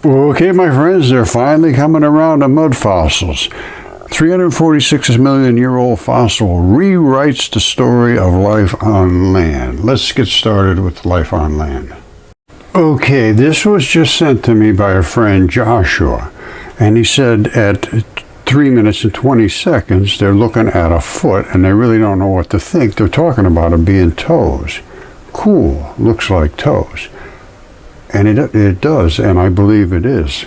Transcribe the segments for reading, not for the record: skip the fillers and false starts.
Okay, my friends, they're finally coming around to mud fossils. 346 million year old fossil rewrites the story of life on land. Let's get started with life on land. Okay, this was just sent to me by a friend, Joshua, and he said at 3 minutes and 20 seconds they're looking at a foot and they really don't know what to think. They're talking about it being toes. Cool, looks like toes. And it does, and I believe it is.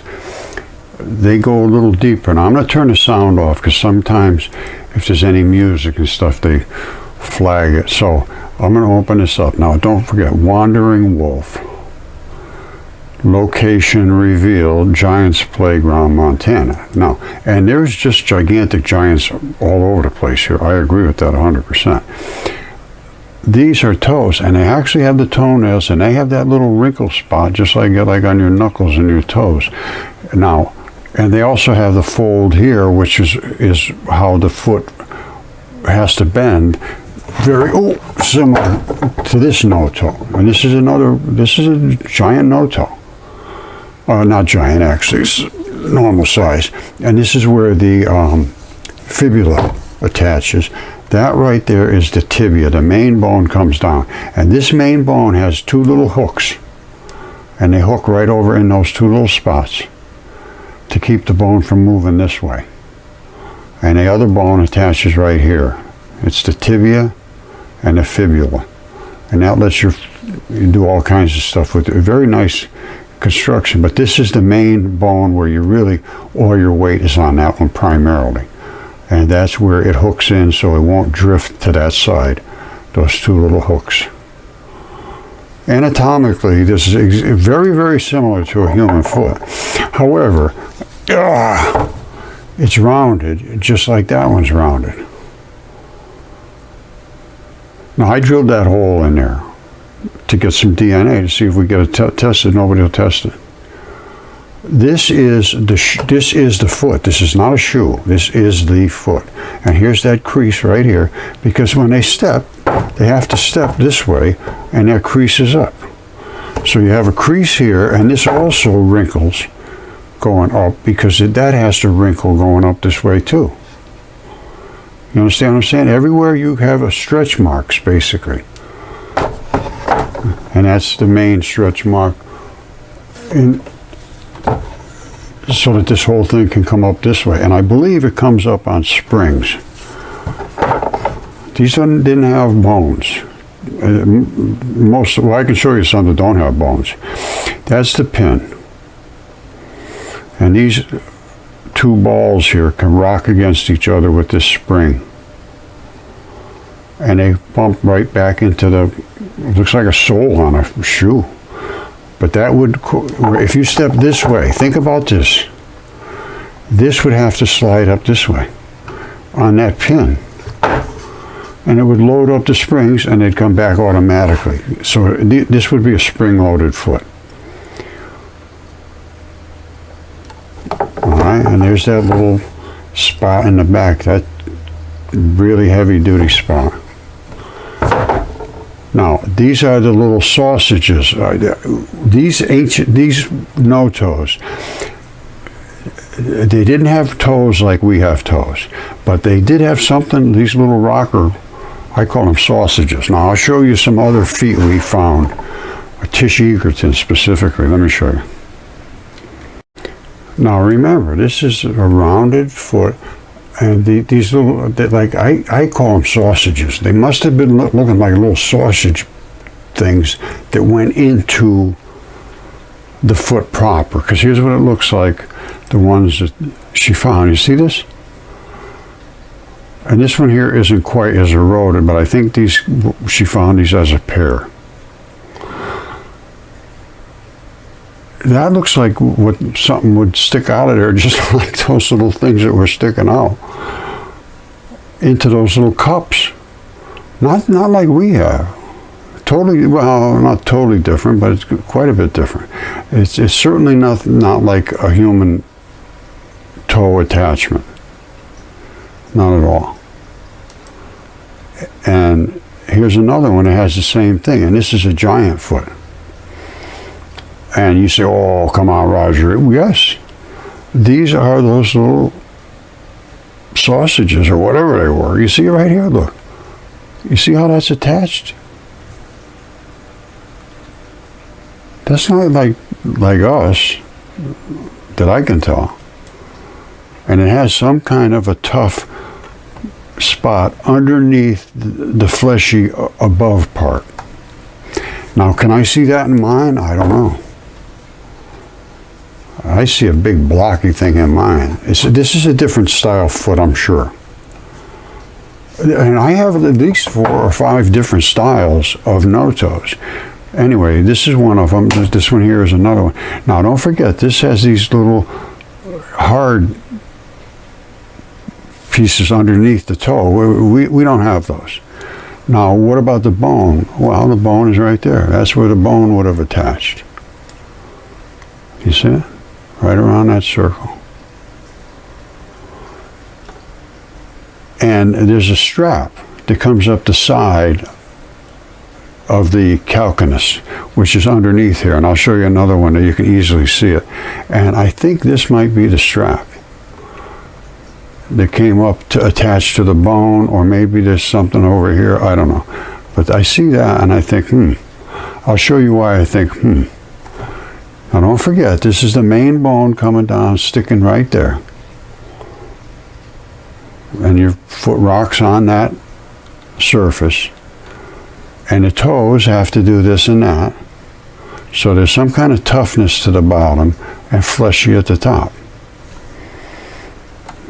They go a little deeper. Now I'm going to turn the sound off because sometimes if there's any music and stuff, they flag it. So I'm going to open this up. Now don't forget, wandering wolf. Location revealed, Giants Playground, Montana. Now, and there's just gigantic giants all over the place here. I agree with that 100%. These are toes, and they actually have the toenails, and they have that little wrinkle spot, just like on your knuckles and your toes. Now, and they also have the fold here, which is how the foot has to bend. Very similar to this no-toe, and this is a giant no-toe. Not giant, actually, it's normal size. And this is where the fibula attaches. That right there is the tibia. The main bone comes down. And this main bone has two little hooks. And they hook right over in those two little spots to keep the bone from moving this way. And the other bone attaches right here. It's the tibia and the fibula. And that lets you do all kinds of stuff with it. Very nice construction. But this is the main bone where all your weight is on that one primarily. And that's where it hooks in so it won't drift to that side, those two little hooks. Anatomically, this is very, very similar to a human foot. However, it's rounded, just like that one's rounded. Now, I drilled that hole in there to get some DNA to see if we get it tested. Nobody will test it. This is the foot. This is not a shoe. This is the foot. And here's that crease right here, because when they step, they have to step this way, and that crease is up. So you have a crease here, and this also wrinkles going up because that has to wrinkle going up this way too. You understand what I'm saying? Everywhere you have a stretch marks, basically. And that's the main stretch mark. So that this whole thing can come up this way. And I believe it comes up on springs. These didn't have bones. I can show you some that don't have bones. That's the pin. And these two balls here can rock against each other with this spring. And they bump right back into it looks like a sole on a shoe. But that would, if you step this way, think about this. This would have to slide up this way on that pin. And it would load up the springs and they'd come back automatically. So this would be a spring-loaded foot. All right, and there's that little spot in the back, that really heavy-duty spot. Now, these are the little sausages. These no-toes, they didn't have toes like we have toes, but they did have something, these little rocker, I call them sausages. Now, I'll show you some other feet we found, Tish Egerton specifically. Let me show you. Now, remember, this is a rounded foot. And these little, like I call them sausages. They must have been looking like little sausage things that went into the foot proper. Because here's what it looks like, the ones that she found. You see this? And this one here isn't quite as eroded, but I think she found these as a pair. That looks like what something would stick out of there, just like those little things that were sticking out into those little cups. Not like we have. Totally, well, not totally different, but it's quite a bit different. It's certainly not like a human toe attachment. Not at all. And here's another one that has the same thing, and this is a giant foot. And you say, oh, come on, Roger. Yes, these are those little sausages or whatever they were. You see it right here, look. You see how that's attached? That's not like us, that I can tell. And it has some kind of a tough spot underneath the fleshy above part. Now, can I see that in mine? I don't know. I see a big blocky thing in mine. This is a different style foot, I'm sure. And I have at least 4 or 5 different styles of no-toes. Anyway, this is one of them. This one here is another one. Now, don't forget, this has these little hard pieces underneath the toe. We don't have those. Now, what about the bone? Well, the bone is right there. That's where the bone would have attached. You see it? Right around that circle. And there's a strap that comes up the side of the calcaneus, which is underneath here. And I'll show you another one that you can easily see it. And I think this might be the strap that came up to attach to the bone, or maybe there's something over here. I don't know. But I see that and I think, I'll show you why I think, Now don't forget, this is the main bone coming down, sticking right there. And your foot rocks on that surface. And the toes have to do this and that. So there's some kind of toughness to the bottom and fleshy at the top.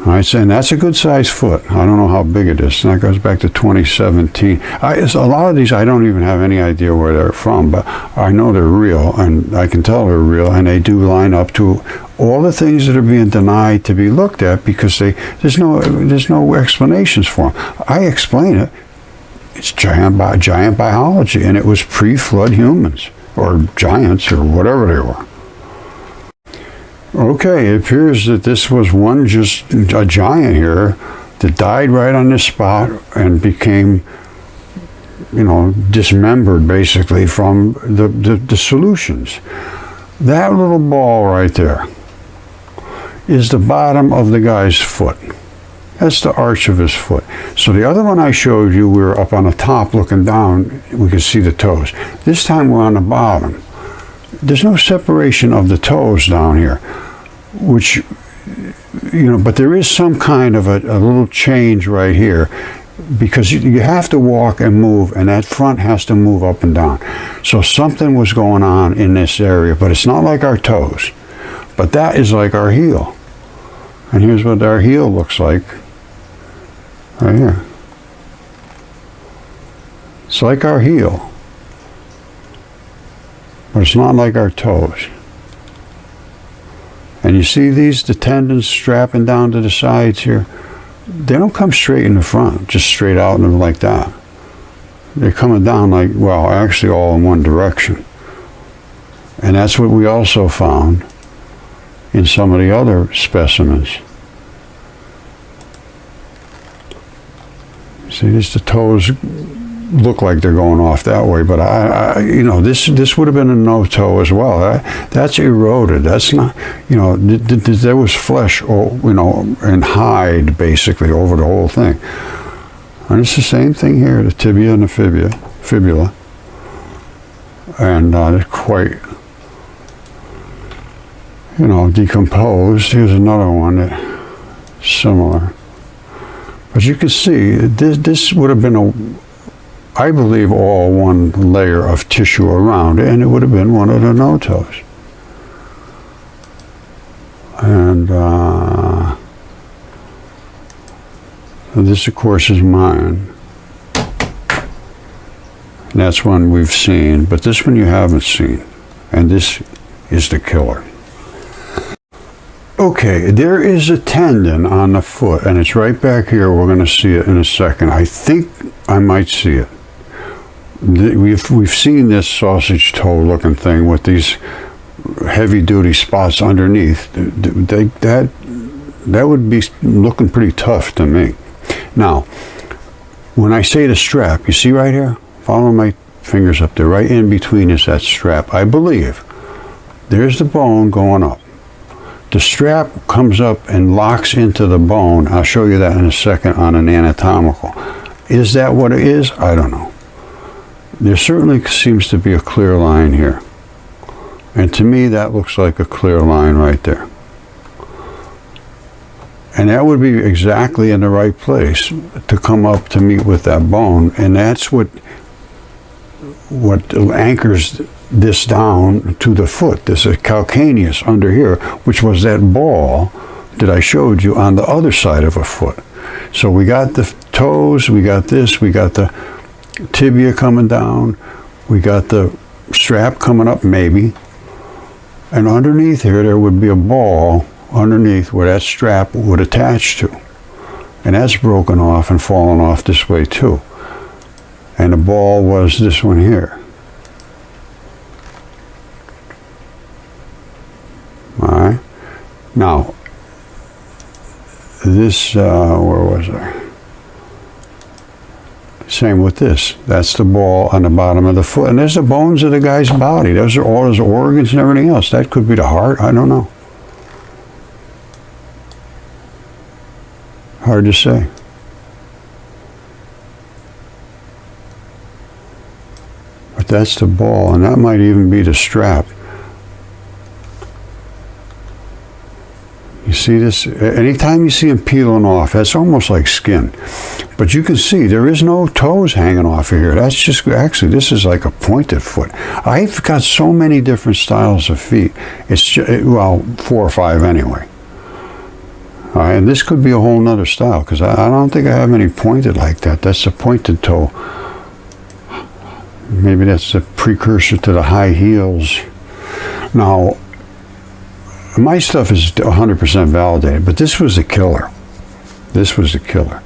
All right, and that's a good sized foot. I don't know how big it is. And that goes back to 2017. A lot of these, I don't even have any idea where they're from, but I know they're real, and I can tell they're real, and they do line up to all the things that are being denied to be looked at because there's no explanations for them. I explain it. It's giant biology, and it was pre-flood humans, or giants, or whatever they were. Okay, it appears that this was just a giant here that died right on this spot and became, dismembered basically from the solutions. That little ball right there is the bottom of the guy's foot. That's the arch of his foot. So the other one I showed you, we were up on the top looking down, we could see the toes. This time we're on the bottom. There's no separation of the toes down here, which, but there is some kind of a little change right here, because you have to walk and move, and that front has to move up and down. So something was going on in this area, but it's not like our toes. But that is like our heel. And here's what our heel looks like right here. It's like our heel, but it's not like our toes. And you see the tendons strapping down to the sides here? They don't come straight in the front, just straight out and like that. They're coming down actually all in one direction. And that's what we also found in some of the other specimens. See, the toes look like they're going off that way, but this would have been a no-toe as well. That's eroded. That's not, there was flesh, and hide basically over the whole thing. And it's the same thing here, the tibia and the fibula. And they're quite, decomposed. Here's another one that's similar. But you can see, this would have been I believe all one layer of tissue around it, and it would have been one of the no-toes. And this, of course, is mine. And that's one we've seen, but this one you haven't seen. And this is the killer. Okay, there is a tendon on the foot, and it's right back here. We're going to see it in a second. I think I might see it. We've seen this sausage toe looking thing with these heavy duty spots underneath. That would be looking pretty tough to me. Now, when I say the strap, you see right here? Follow my fingers up there. Right in between is that strap. I believe There's the bone going up. The strap comes up and locks into the bone. I'll show you that in a second on an anatomical. Is that what it is? I don't know. There certainly seems to be a clear line here. And to me, that looks like a clear line right there. And that would be exactly in the right place to come up to meet with that bone. And that's what anchors this down to the foot. This is calcaneus under here, which was that ball that I showed you on the other side of a foot. So we got the toes, we got this, we got the tibia coming down, we got the strap coming up maybe, and underneath here there would be a ball underneath where that strap would attach to. And that's broken off and fallen off this way too. And the ball was this one here. Alright. Now, this, where was I? Same with this. That's the ball on the bottom of the foot. And there's the bones of the guy's body. Those are all his organs and everything else. That could be the heart. I don't know. Hard to say. But that's the ball, and that might even be the strap. You see this? Anytime you see them peeling off, that's almost like skin. But you can see there is no toes hanging off of here. That's just, actually, this is like a pointed foot. I've got so many different styles of feet. It's just, well, 4 or 5 anyway. All right, and this could be a whole nother style, because I don't think I have any pointed like that. That's a pointed toe. Maybe that's a precursor to the high heels. Now, my stuff is 100% validated, but this was a killer. This was a killer.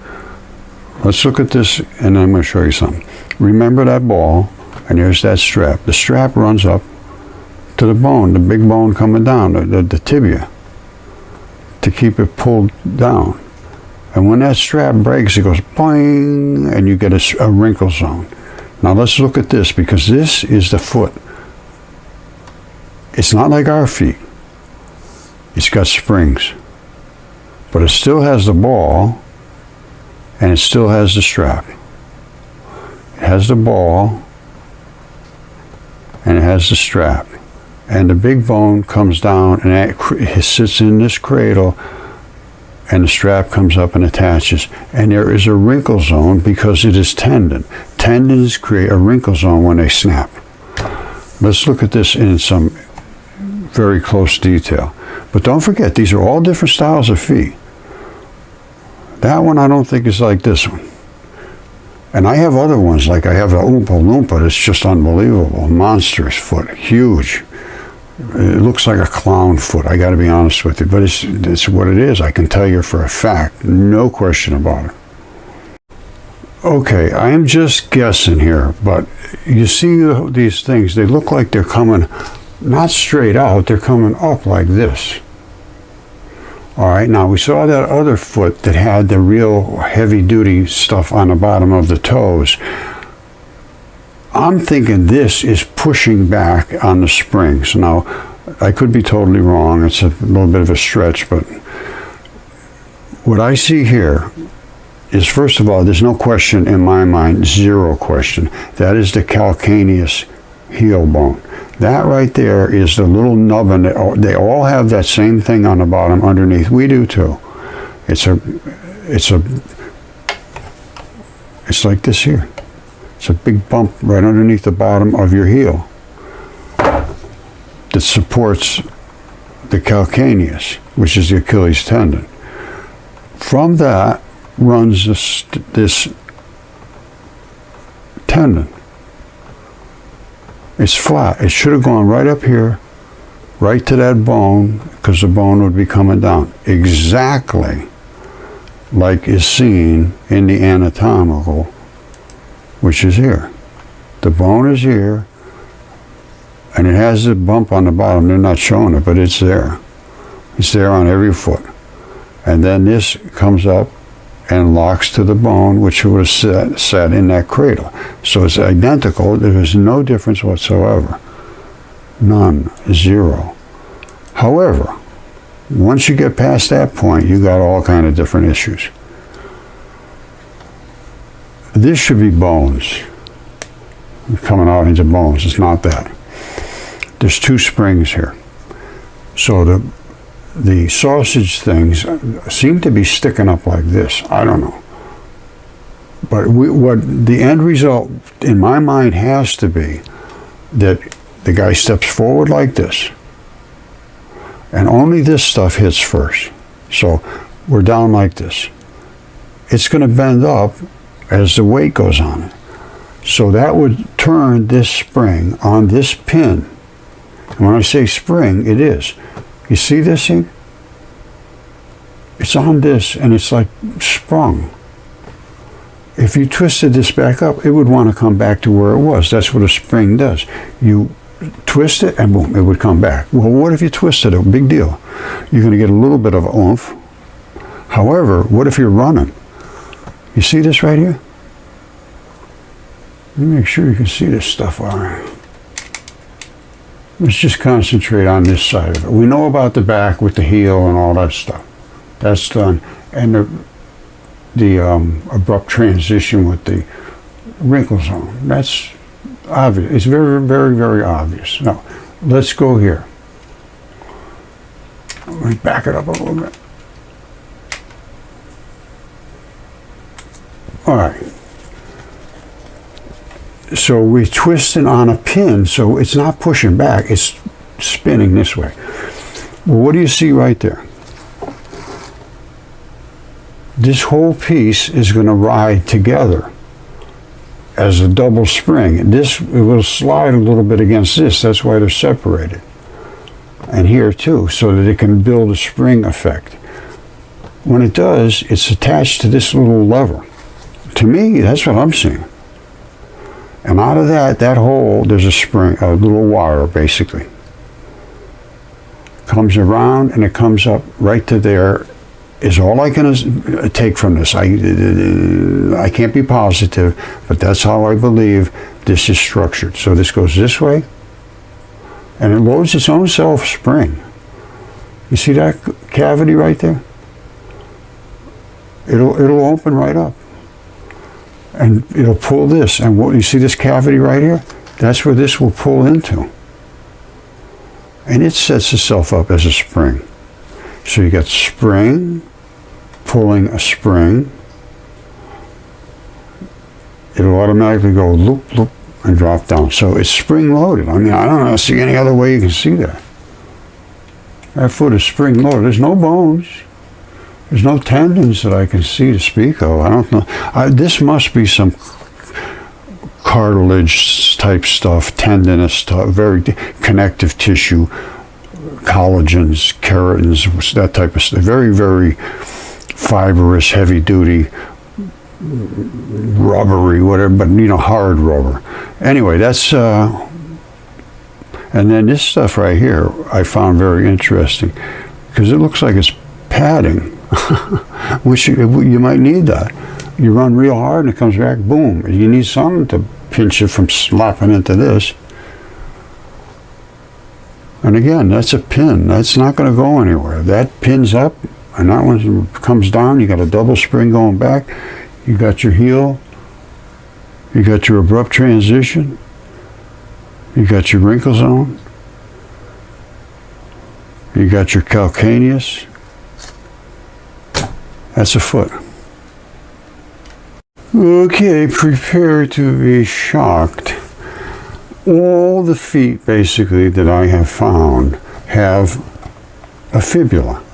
Let's look at this, and I'm going to show you something. Remember that ball, and there's that strap. The strap runs up to the bone, the big bone coming down, the tibia, to keep it pulled down. And when that strap breaks, it goes boing, and you get a wrinkle zone. Now let's look at this, because this is the foot. It's not like our feet. It's got springs, but it still has the ball, and it still has the strap. It has the ball, and it has the strap. And the big bone comes down, and it sits in this cradle, and the strap comes up and attaches. And there is a wrinkle zone because it is tendon. Tendons create a wrinkle zone when they snap. Let's look at this in some very close detail. But don't forget, these are all different styles of feet. That one I don't think is like this one. And I have other ones, like I have a Oompa Loompa that's just unbelievable. Monstrous foot, huge. It looks like a clown foot, I got to be honest with you. But it's what it is. I can tell you for a fact, no question about it. Okay, I am just guessing here, but you see these things, they look like they're coming not straight out, they're coming up like this. All right, now we saw that other foot that had the real heavy-duty stuff on the bottom of the toes. I'm thinking this is pushing back on the springs. Now, I could be totally wrong. It's a little bit of a stretch, but what I see here is, first of all, there's no question in my mind, zero question. That is the calcaneus heel bone. That right there is the little nubbin. They all have that same thing on the bottom underneath. We do too. It's like this here. It's a big bump right underneath the bottom of your heel that supports the calcaneus, which is the Achilles tendon. From that runs this tendon. It's flat. It should have gone right up here, right to that bone, because the bone would be coming down. Exactly like is seen in the anatomical, which is here. The bone is here, and it has a bump on the bottom. They're not showing it, but it's there. It's there on every foot. And then this comes up and locks to the bone, which was set in that cradle. So it's identical. There is no difference whatsoever. none, zero. However, once you get past that point, you got all kind of different issues. This should be bones. Coming out into bones. It's not that. There's two springs here. So the sausage things seem to be sticking up like this. I don't know. But what the end result in my mind has to be that the guy steps forward like this, and only this stuff hits first. So we're down like this. It's going to bend up as the weight goes on it. So that would turn this spring on this pin. And when I say spring, it is. You see this thing? It's on this, and it's like sprung. If you twisted this back up, it would want to come back to where it was. That's what a spring does. You twist it, and boom, it would come back. Well, what if you twisted it? Big deal. You're going to get a little bit of oomph. However, what if you're running? You see this right here? Let me make sure you can see this stuff all right. Let's just concentrate on this side of it. We know about the back with the heel and all that stuff. That's done. And the abrupt transition with the wrinkle zone. That's obvious. It's very, very, very obvious. Now, let's go here. Let me back it up a little bit. All right. So we're twisting on a pin, so it's not pushing back, it's spinning this way. Well, what do you see right there? This whole piece is going to ride together as a double spring. And it will slide a little bit against this, that's why they're separated. And here too, so that it can build a spring effect. When it does, it's attached to this little lever. To me, that's what I'm seeing. And out of that hole, there's a spring, a little wire, basically. Comes around, and it comes up right to there, is all I can take from this. I can't be positive, but that's how I believe this is structured. So this goes this way, and it loads its own self-spring. You see that cavity right there? It'll open right up. And it'll pull this, and what you see this cavity right here? That's where this will pull into. And it sets itself up as a spring. So you got spring, pulling a spring. It'll automatically go loop, loop, and drop down. So it's spring loaded. I mean, I don't see any other way you can see that. That foot is spring loaded. There's no bones. There's no tendons that I can see to speak of. I don't know. This must be some cartilage type stuff, tendinous stuff, very connective tissue, collagens, keratins, that type of stuff. Very, very fibrous, heavy duty, rubbery, whatever, but hard rubber. Anyway, that's, and then this stuff right here I found very interesting because it looks like it's padding. Which you might need that. You run real hard and it comes back, boom. You need something to pinch it from slapping into this. And again, that's a pin. That's not going to go anywhere. That pin's up, and that one comes down. You got a double spring going back. You got your heel. You got your abrupt transition. You got your wrinkle zone. You got your calcaneus. That's a foot. Okay, prepare to be shocked. All the feet, basically, that I have found have a fibula.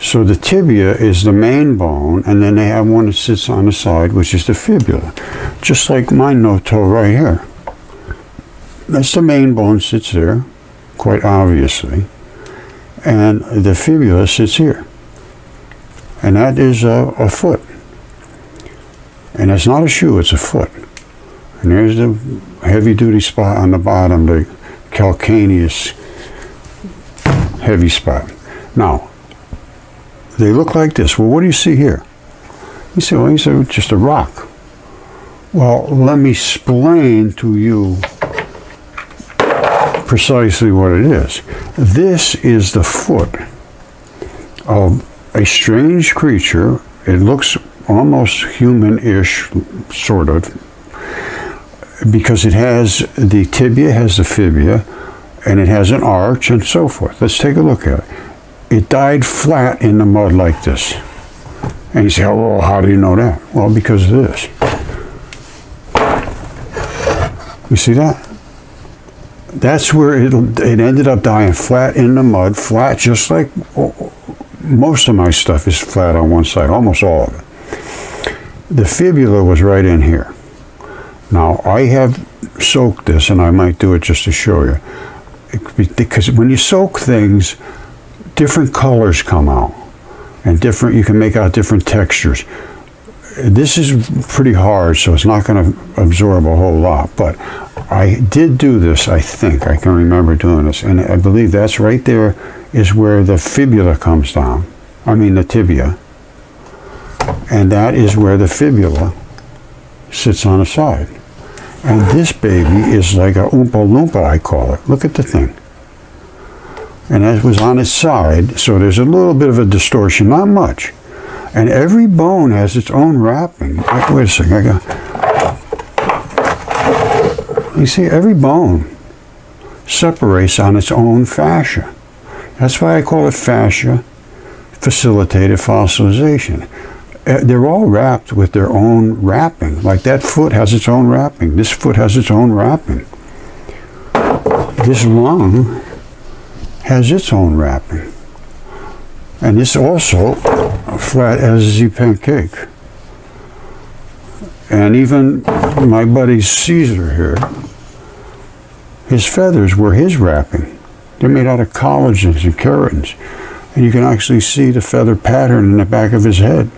So the tibia is the main bone, and then they have one that sits on the side, which is the fibula. Just like my no toe right here. That's the main bone sits there, quite obviously. And the fibula sits here. And that is a foot. And it's not a shoe, it's a foot. And there's the heavy-duty spot on the bottom, the calcaneus heavy spot. Now, they look like this. Well, what do you see here? You say, well, it's just a rock. Well, let me explain to you precisely what it is. This is the foot of a strange creature. It looks almost human-ish, sort of, because it has the tibia, has the fibula, and it has an arch and so forth. Let's take a look at it. It died flat in the mud like this. And you say, oh, well, how do you know that? Well, because of this. You see that? That's where it ended up dying flat in the mud, flat, just like most of my stuff is flat on one side, almost all of it. The fibula was right in here. Now, I have soaked this, and I might do it just to show you. Because when you soak things, different colors come out. And you can make out different textures. This is pretty hard, so it's not going to absorb a whole lot. But I did do this, I think. I can remember doing this. And I believe that's right there is where the fibula comes down. I mean the tibia. And that is where the fibula sits on the side. And this baby is like a Oompa Loompa, I call it. Look at the thing. And that was on its side, so there's a little bit of a distortion, not much. And every bone has its own wrapping. Wait a second, you see, every bone separates on its own fascia. That's why I call it fascia facilitated fossilization. They're all wrapped with their own wrapping. Like that foot has its own wrapping. This foot has its own wrapping. This lung has its own wrapping. And it's also flat as a pancake. And even my buddy Caesar here, his feathers were his wrapping. They're made out of collagens and keratins. And you can actually see the feather pattern in the back of his head.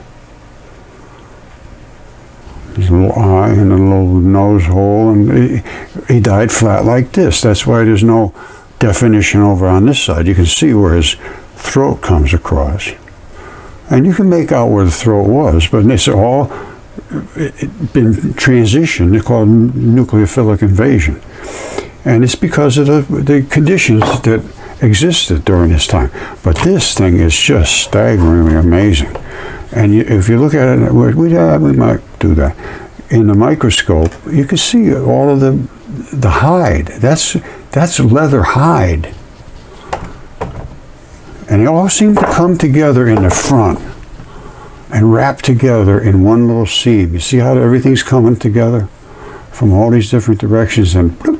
His little eye and a little nose hole. And he died flat like this. That's why there's no definition over on this side. You can see where his throat comes across. And you can make out where the throat was, but it's all been transitioned. It's called nucleophilic invasion. And it's because of the conditions that existed during this time. But this thing is just staggeringly amazing. And if you look at it, we might do that. In the microscope, you can see all of the hide. That's leather hide. And they all seem to come together in the front and wrap together in one little seam. You see how everything's coming together from all these different directions, and bloop.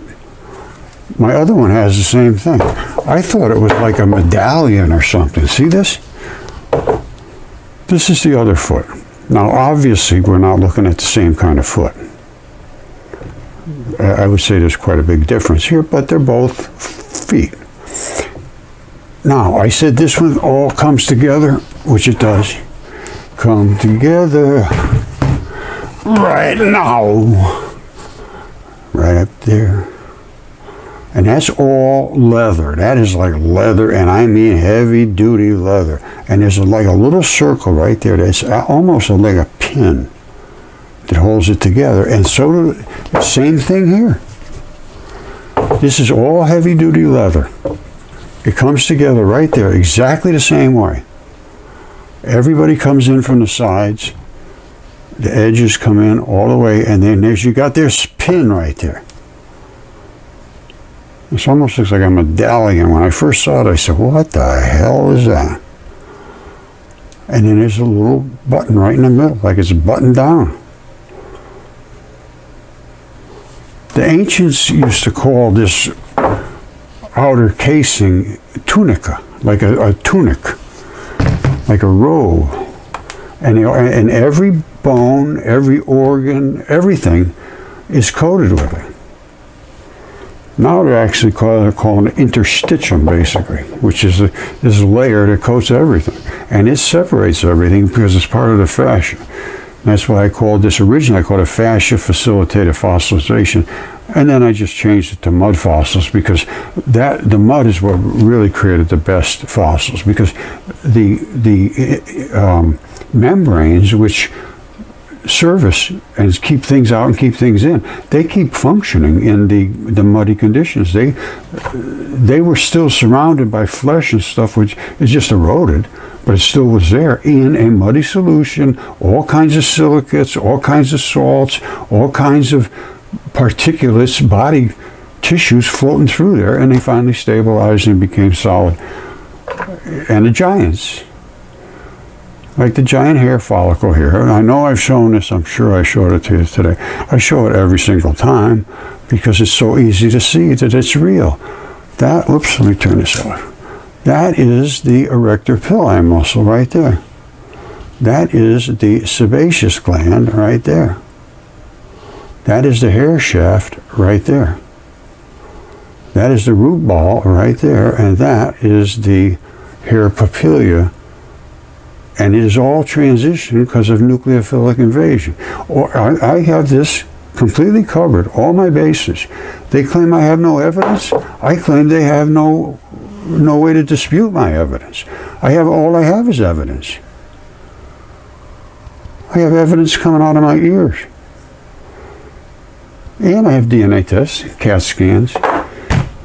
My other one has the same thing. I thought it was like a medallion or something. See this? This is the other foot. Now, obviously, we're not looking at the same kind of foot. I would say there's quite a big difference here, but they're both feet. Now, I said this one all comes together, which it does. Come together right now. Right up there. And that's all leather. That is like leather, and I mean heavy-duty leather. And there's like a little circle right there that's almost like a pin that holds it together. And so, same thing here. This is all heavy-duty leather. It comes together right there, exactly the same way. Everybody comes in from the sides. The edges come in all the way, and then you got this pin right there. This almost looks like a medallion. When I first saw it, I said, what the hell is that? And then there's a little button right in the middle, like it's buttoned down. The ancients used to call this outer casing tunica, like a tunic, like a robe. And every bone, every organ, everything is coated with it. Now they're actually calling it interstitium, basically, which is this layer that coats everything. And it separates everything because it's part of the fascia. That's why I called this originally, I called it fascia facilitated fossilization. And then I just changed it to mud fossils, because the mud is what really created the best fossils, because the membranes, which service and keep things out and keep things in. They keep functioning in the muddy conditions. They were still surrounded by flesh and stuff, which is just eroded, but it still was there in a muddy solution, all kinds of silicates, all kinds of salts, all kinds of particulates, body tissues floating through there, and they finally stabilized and became solid. And the giants, like the giant hair follicle here. I know I've shown this, I'm sure I showed it to you today. I show it every single time because it's so easy to see that it's real. That, whoops, let me turn this off. That is the erector pili muscle right there. That is the sebaceous gland right there. That is the hair shaft right there. That is the root ball right there, and that is the hair papilla. And it is all transition because of nucleophilic invasion. Or I have this completely covered, all my bases. They claim I have no evidence. I claim they have no way to dispute my evidence. All I have is evidence. I have evidence coming out of my ears. And I have DNA tests, CAT scans,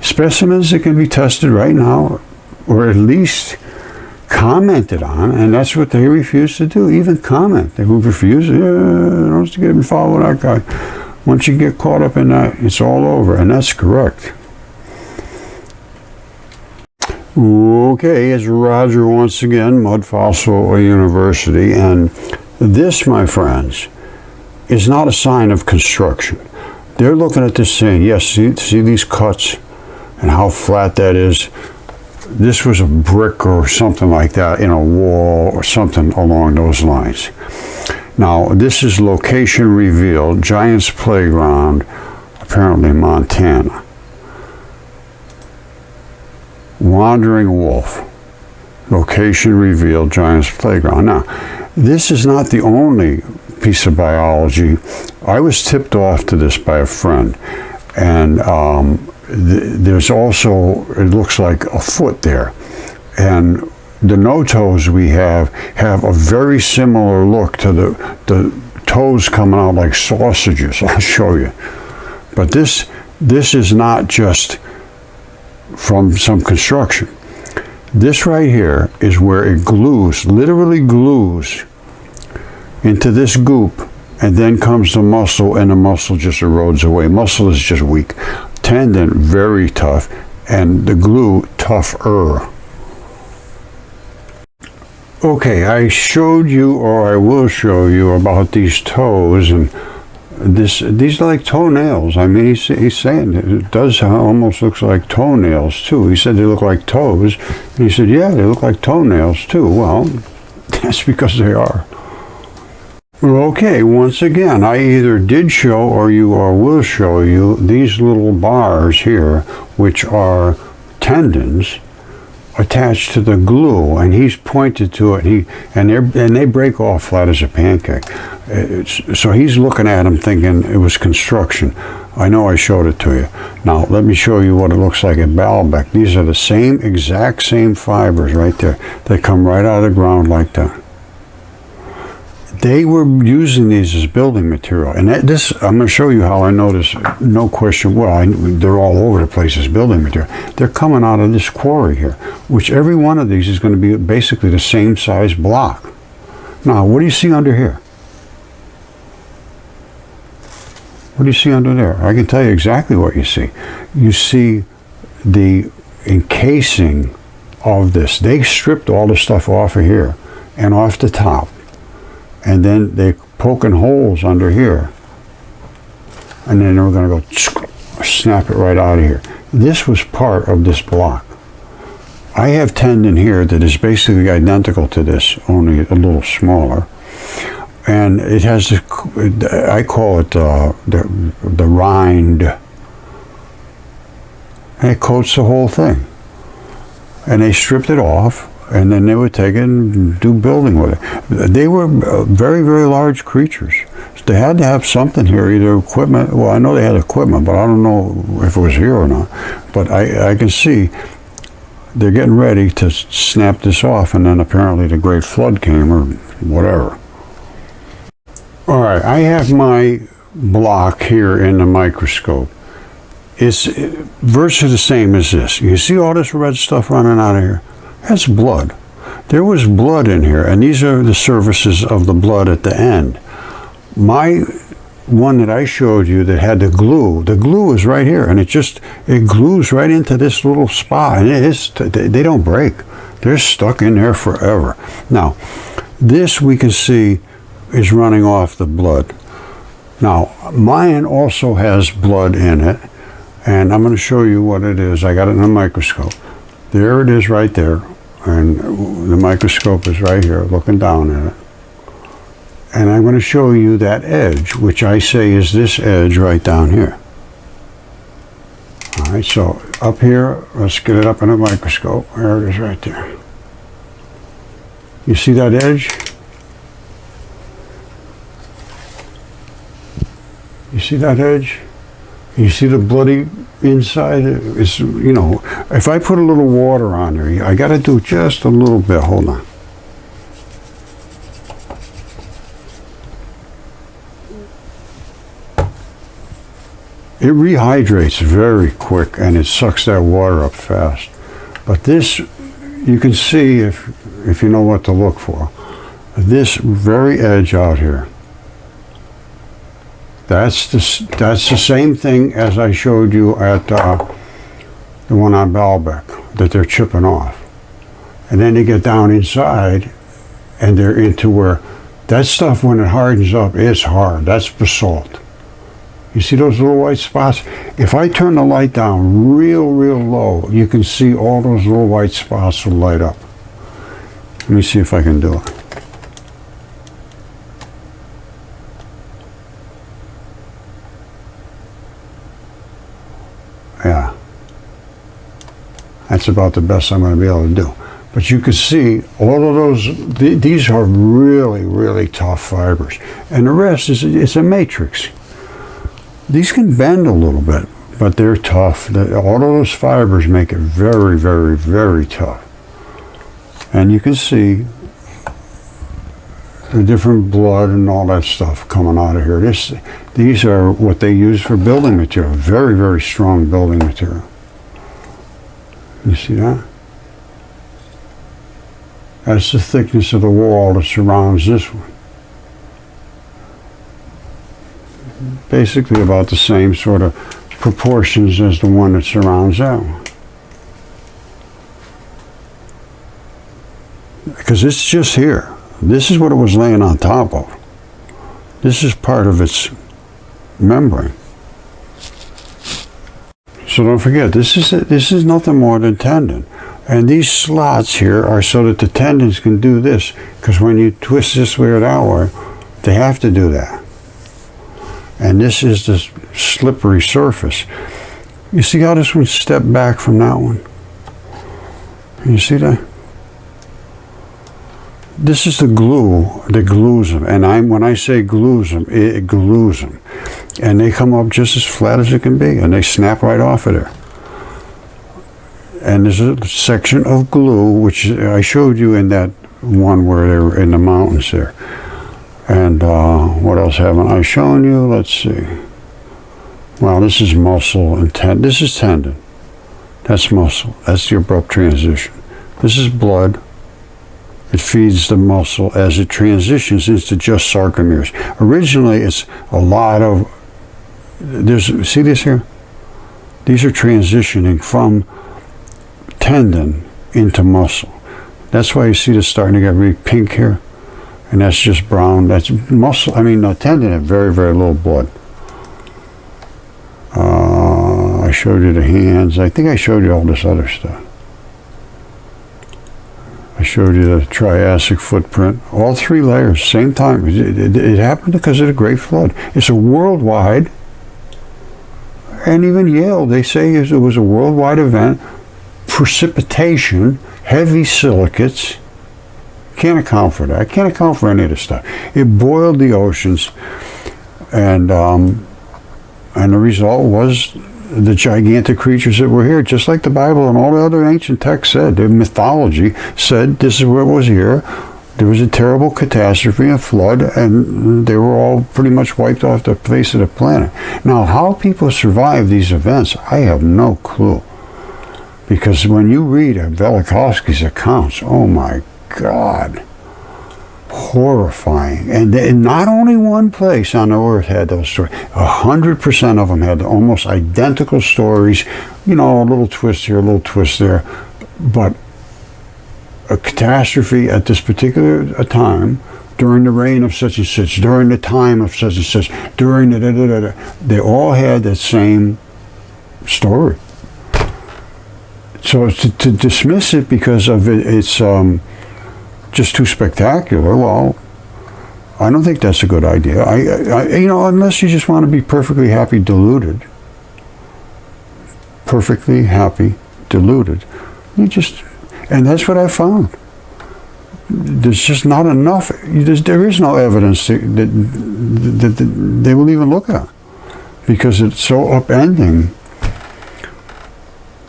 specimens that can be tested right now, or at least commented on, and that's what they refuse to do, even comment. They refuse, don't get involved with that guy. Once you get caught up in that, it's all over, and that's correct. Okay, it's Roger once again, Mudfossil University, and this, my friends, is not a sign of construction. They're looking at this saying, yes, see these cuts and how flat that is. This was a brick or something like that in a wall or something along those lines. Now, this is location revealed, Giants Playground, apparently Montana. Wandering wolf, location revealed, Giants Playground. Now, this is not the only piece of biology. I was tipped off to this by a friend, and there's also, it looks like a foot there, and the no toes we have a very similar look to the toes coming out like sausages. I'll show you. But this is not just from some construction. This right here is where it glues, literally glues into this goop, and then comes the muscle, and the muscle just erodes away. Muscle is just weak. Tendon, very tough, and the glue, tougher. Okay, I showed you, or I will show you, about these toes, and these are like toenails. I mean, he's saying it does almost looks like toenails too. He said they look like toes, and he said, yeah, they look like toenails too. Well, that's because they are. Okay, once again, I either did show or will show you these little bars here, which are tendons attached to the glue, and he's pointed to it. And they break off flat as a pancake. So he's looking at them thinking it was construction. I know I showed it to you. Now let me show you what it looks like at Baalbek. These are the exact same fibers right there. They come right out of the ground like that. They were using these as building material, and I'm going to show you how I know this. No question. Well, they're all over the place as building material. They're coming out of this quarry here, which every one of these is going to be basically the same size block. Now, what do you see under here? What do you see under there? I can tell you exactly what you see. You see the encasing of this. They stripped all the stuff off of here and off the top. And then they're poking holes under here. And then they're going to go snap it right out of here. This was part of this block. I have tendon here that is basically identical to this, only a little smaller. And it has, I call it the rind. And it coats the whole thing. And they stripped it off. And then they would take it and do building with it. They were very, very large creatures. They had to have something here, either equipment. Well, I know they had equipment, but I don't know if it was here or not. But I can see they're getting ready to snap this off, and then apparently the Great Flood came or whatever. All right, I have my block here in the microscope. It's virtually the same as this. You see all this red stuff running out of here? That's blood. There was blood in here, and these are the surfaces of the blood at the end. My one that I showed you that had the glue is right here, and it glues right into this little spot, and they don't break. They're stuck in there forever. Now, this we can see is running off the blood. Now, mine also has blood in it, and I'm going to show you what it is. I got it in a microscope. There it is right there, and the microscope is right here looking down at it. And I'm going to show you that edge, which I say is this edge right down here. All right, so up here, let's get it up in a microscope. There it is right there. You see that edge? You see that edge? You see the bloody inside? It's, you know, if I put a little water on there, I got to do just a little bit. Hold on. It rehydrates very quick, and it sucks that water up fast. But this, you can see if you know what to look for. This very edge out here. That's the same thing as I showed you at the one on Baalbek that they're chipping off. And then they get down inside, and they're into where that stuff, when it hardens up, it's hard. That's basalt. You see those little white spots? If I turn the light down real low, you can see all those little white spots will light up. Let me see if I can do it. Yeah. That's about the best I'm going to be able to do. But you can see all of those, these are really tough fibers. And the rest it's a matrix. These can bend a little bit, but they're tough. All of those fibers make it very tough. And you can see the different blood and all that stuff coming out of here. These are what they use for building material. Very strong building material. You see that? That's the thickness of the wall that surrounds this one. Basically about the same sort of proportions as the one that surrounds that one. Because it's just here. This is what it was laying on top of. This is part of its membrane. So don't forget, this is nothing more than tendon. And these slots here are so that the tendons can do this. Because when you twist this way or that way, they have to do that. And this is the slippery surface. You see how this one stepped back from that one? You see that? This is the glue that glues them. And when I say glues them, it glues them. And they come up just as flat as it can be. And they snap right off of there. And there's a section of glue, which I showed you in that one where they were in the mountains there. And what else haven't I shown you? Let's see. Well, this is muscle and tendon. This is tendon. That's muscle. That's the abrupt transition. This is blood. It feeds the muscle as it transitions into just sarcomeres. Originally, it's a lot of... see this here? These are transitioning from tendon into muscle. That's why you see this starting to get really pink here. And that's just brown. That's muscle. I mean, tendon had very little blood. I showed you the hands. I think I showed you all this other stuff. I showed you the Triassic footprint. All 3 layers, same time. It happened because of the Great Flood. It's a worldwide, and even Yale, they say it was a worldwide event. Precipitation, heavy silicates. Can't account for that. I can't account for any of this stuff. It boiled the oceans, and the result was the gigantic creatures that were here, just like the Bible and all the other ancient texts said. The mythology said this is what was here. There was a terrible catastrophe, a flood, and they were all pretty much wiped off the face of the planet. Now, how people survive these events, I have no clue. Because when you read Velikovsky's accounts, oh my God, horrifying. And not only one place on the earth had those stories. 100% of them had almost identical stories. You know, a little twist here, a little twist there. But a catastrophe at this particular time, during the reign of such and such, during the time of such and such, during the they all had that same story. So to dismiss it because of it's just too spectacular, well, I don't think that's a good idea. You know, unless you just want to be perfectly happy deluded. Perfectly happy deluded. You just, and that's what I found. There's just not enough. There is no evidence that they will even look at, because it's so upending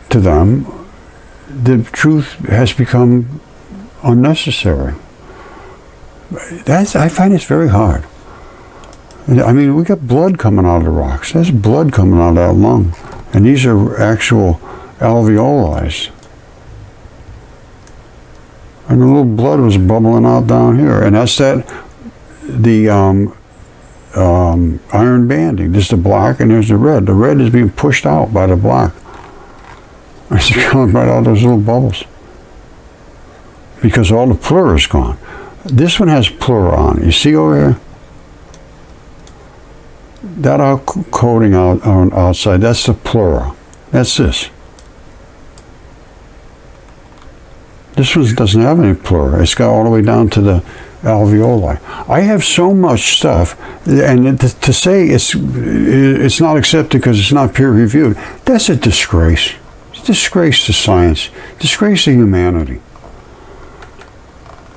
to them. The truth has become unnecessary. I find it's very hard. I mean, we got blood coming out of the rocks. There's blood coming out of that lung. And these are actual alveoli. And the little blood was bubbling out down here. And that's the iron banding. There's the black and there's the red. The red is being pushed out by the black. It's coming right out of those little bubbles. Because all the pleura is gone. This one has pleura on it. You see over here? That coating on outside, that's the pleura. That's this. This one doesn't have any pleura. It's got all the way down to the alveoli. I have so much stuff, and to say it's not accepted because it's not peer reviewed, that's a disgrace. It's a disgrace to science, disgrace to humanity.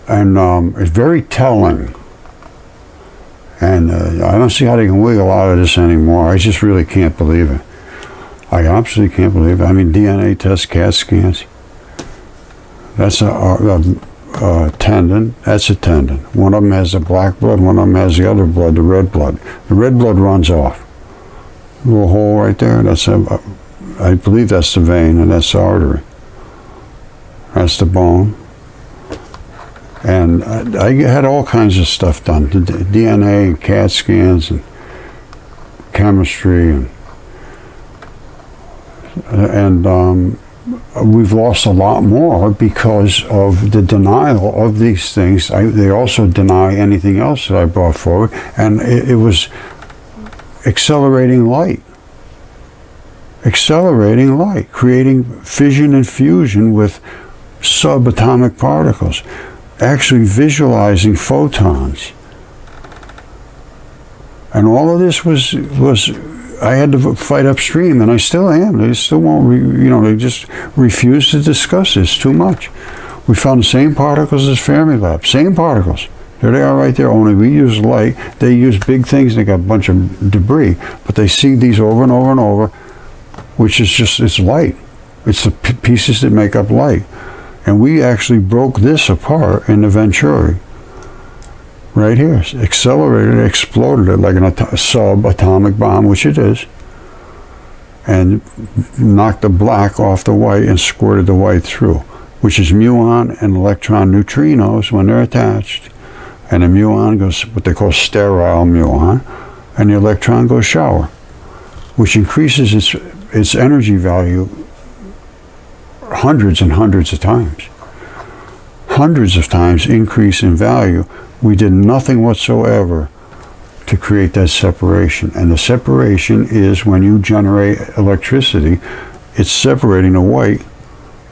And it's very telling. And I don't see how they can wiggle out of this anymore. I just really can't believe it. I absolutely can't believe it. I mean, DNA tests, CAT scans. That's a tendon. That's a tendon. One of them has the black blood. One of them has the other blood, the red blood. The red blood runs off. A little hole right there. That's I believe that's the vein, and that's the artery. That's the bone. And I had all kinds of stuff done, the DNA and CAT scans and chemistry, and we've lost a lot more because of the denial of these things. They also deny anything else that I brought forward, and it was accelerating light, creating fission and fusion with subatomic particles. Actually visualizing photons, and all of this was I had to fight upstream, and I still am. They still won't, they just refuse to discuss this too much. We found the same particles as Fermilab, same particles. There they are right there, only we use light. They use big things, they got a bunch of debris, but they see these over and over and over, which is just, it's light. It's the pieces that make up light. And we actually broke this apart in the Venturi. Right here. Accelerated it, exploded it like a subatomic bomb, which it is. And knocked the black off the white and squirted the white through, which is muon and electron neutrinos when they're attached. And the muon goes what they call sterile muon, and the electron goes shower, which increases its energy value hundreds and hundreds of times. Hundreds of times increase in value. We did nothing whatsoever to create that separation. And the separation is when you generate electricity, it's separating the white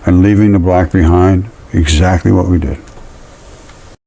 and leaving the black behind, exactly what we did.